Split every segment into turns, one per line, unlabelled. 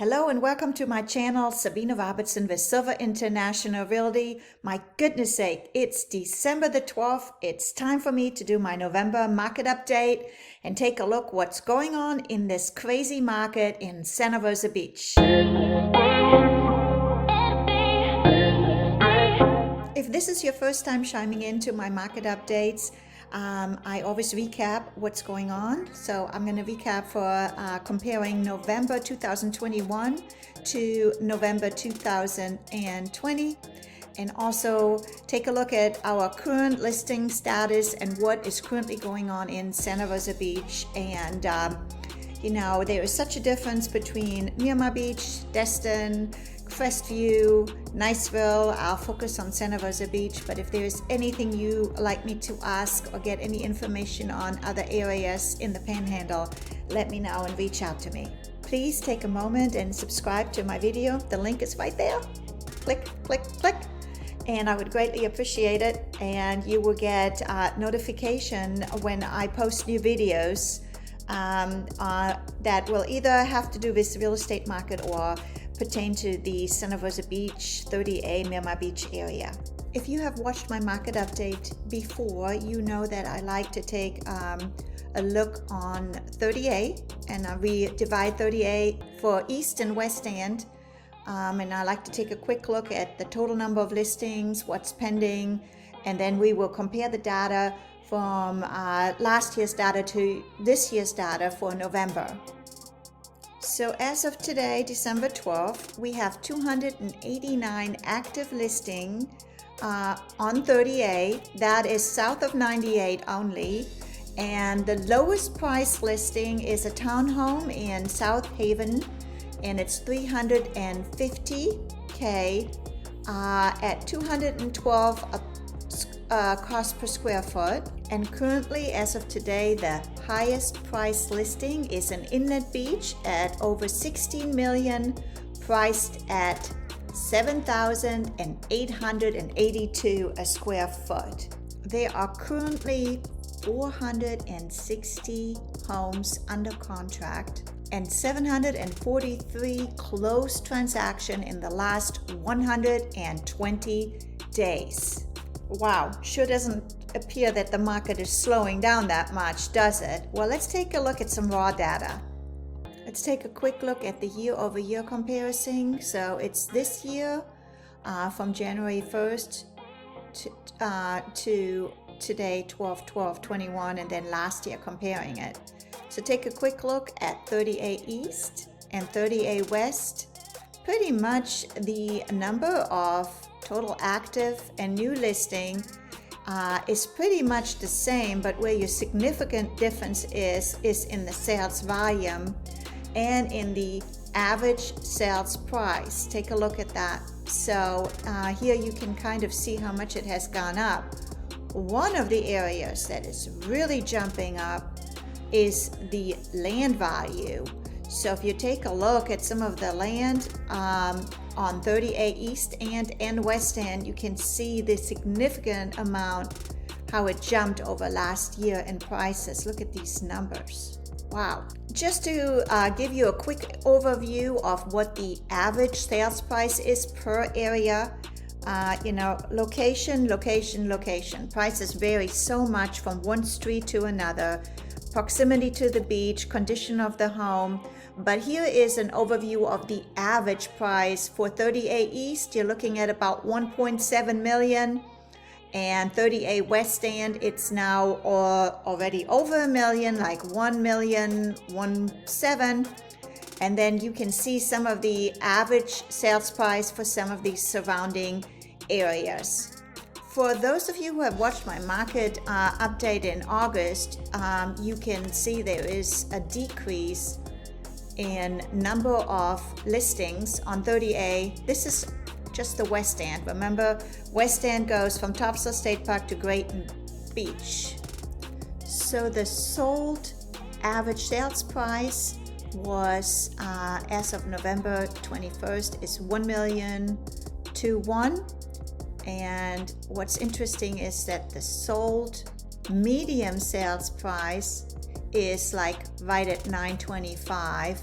Hello and welcome to my channel, Sabine Robertson with Silver International Realty. My goodness sake, it's December the 12th. It's time for me to do my November market update and take a look what's going on in this crazy market in Santa Rosa Beach. If this is your first time chiming into my market updates, I always recap what's going on. So I'm going to recap for comparing November 2021 to November 2020, and also take a look at our current listing status and what is currently going on in Santa Rosa Beach. And there is such a difference between Miramar Beach, Destin, Crestview, Niceville. I'll focus on Santa Rosa Beach, but if there's anything you like me to ask or get any information on other areas in the Panhandle, let me know and reach out to me. Please take a moment and subscribe to my video. The link is right there. Click, click, click. And I would greatly appreciate it. And you will get notification when I post new videos that will either have to do with the real estate market or pertain to the Santa Rosa Beach, 30A, Miramar Beach area. If you have watched my market update before, you know that I like to take a look on 30A, and we divide 30A for East and West End, and I like to take a quick look at the total number of listings, what's pending, and then we will compare the data from last year's data to this year's data for November. So as of today, December 12th, we have 289 active listings on 30A. That is south of 98 only. And the lowest price listing is a townhome in South Haven, and it's $350K at 212 cost per square foot. And currently, as of today, the highest price listing is an inlet beach at over 16 million, priced at 7,882 a square foot. There are currently 460 homes under contract and 743 closed transactions in the last 120 days. Wow, sure doesn't appear that the market is slowing down that much, does it? Well, let's take a look at some raw data. Let's take a quick look at the year-over-year comparison. So it's this year from January 1st to today, 12/12/21, and then last year comparing it. So take a quick look at 30A East and 30A West. Pretty much the number of total active and new listing is pretty much the same, but where your significant difference is in the sales volume and in the average sales price. Take a look at that. So here you can kind of see how much it has gone up. One of the areas that is really jumping up is the land value. So if you take a look at some of the land on 30A East and West End, you can see the significant amount, how it jumped over last year in prices. Look at these numbers. Wow. Just to give you a quick overview of what the average sales price is per area, location. Prices vary so much from one street to another, proximity to the beach, condition of the home. But here is an overview of the average price for 30A East. You're looking at about 1.7 million, and 30A West End, it's now already over a million, like 1,000,017. And then you can see some of the average sales price for some of these surrounding areas. For those of you who have watched my market update in August, you can see there is a decrease in number of listings on 30A. This is just the West End. Remember, West End goes from Topsail State Park to Grayton Beach. So the sold average sales price was, as of November 21st, is 1,000,021. And what's interesting is that the sold medium sales price is like right at 925,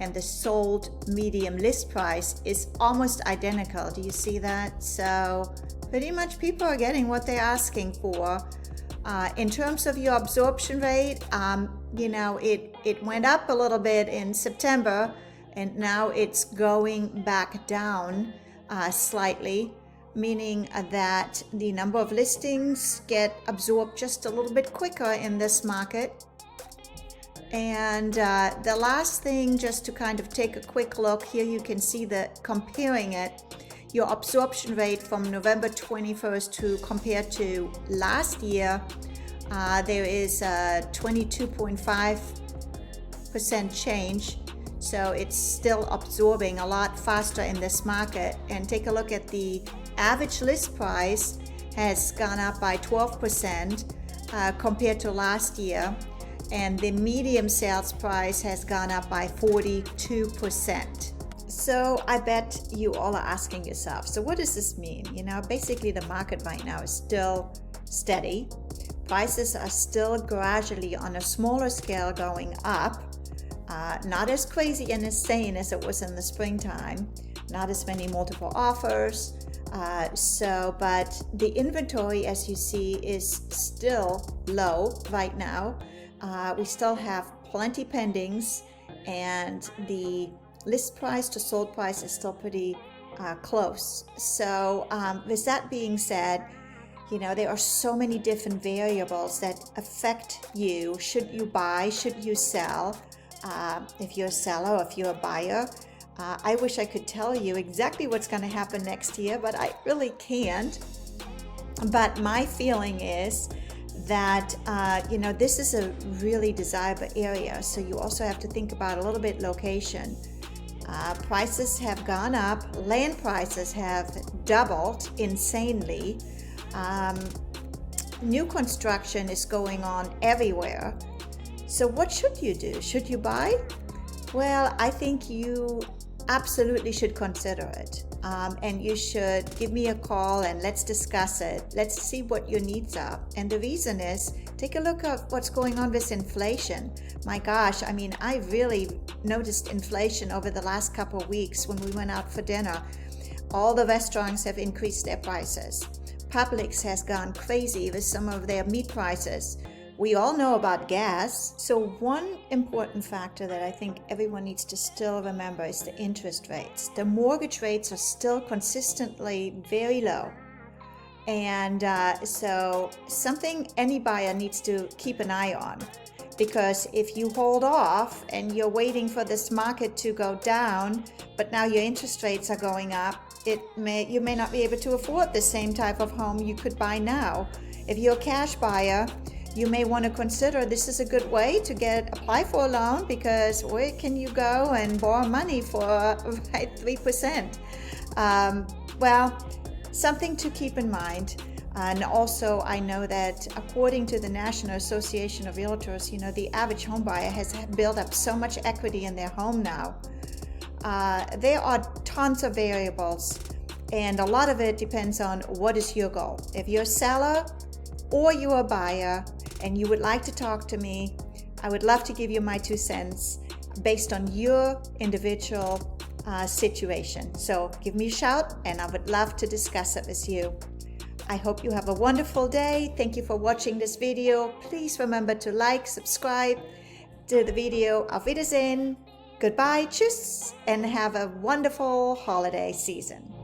and the sold medium list price is almost identical. Do you see that? So pretty much people are getting what they're asking for. In terms of your absorption rate, you know, it went up a little bit in September, and now it's going back down slightly, meaning that the number of listings get absorbed just a little bit quicker in this market. And the last thing, just to kind of take a quick look here, you can see that comparing it, your absorption rate from November 21st to compared to last year, there is a 22.5% change. So it's still absorbing a lot faster in this market. And take a look at the average list price has gone up by 12% compared to last year. And the medium sales price has gone up by 42%. So I bet you all are asking yourself, so what does this mean? You know, basically the market right now is still steady. Prices are still gradually on a smaller scale going up. Not as crazy and insane as it was in the springtime. Not as many multiple offers. But the inventory, as you see, is still low right now. We still have plenty pendings, and the list price to sold price is still pretty close. So with that being said, you know, there are so many different variables that affect you. Should you buy? Should you sell? If you're a seller or if you're a buyer. I wish I could tell you exactly what's going to happen next year, but I really can't. But my feeling is that, you know, this is a really desirable area. So you also have to think about a little bit location. Prices have gone up. Land prices have doubled insanely. New construction is going on everywhere. So what should you do? Should you buy? Well, I think you absolutely should consider it. And you should give me a call and let's discuss it. Let's see what your needs are. And the reason is, take a look at what's going on with inflation. My gosh, I mean, I really noticed inflation over the last couple of weeks when we went out for dinner. All the restaurants have increased their prices. Publix has gone crazy with some of their meat prices. We all know about gas. So one important factor that I think everyone needs to still remember is the interest rates. The mortgage rates are still consistently very low. And so something any buyer needs to keep an eye on. Because if you hold off and you're waiting for this market to go down, but now your interest rates are going up, you may not be able to afford the same type of home you could buy now. If you're a cash buyer, you may want to consider this is a good way to apply for a loan, because where can you go and borrow money for 3%? Well, something to keep in mind. And also, I know that according to the National Association of Realtors, you know, the average home buyer has built up so much equity in their home now. There are tons of variables, and a lot of it depends on what is your goal. If you're a seller or you're a buyer and you would like to talk to me, I would love to give you my 2 cents based on your individual situation. So give me a shout and I would love to discuss it with you. I hope you have a wonderful day. Thank you for watching this video. Please remember to like, subscribe to the video. Auf Wiedersehen. Goodbye, tschüss, and have a wonderful holiday season.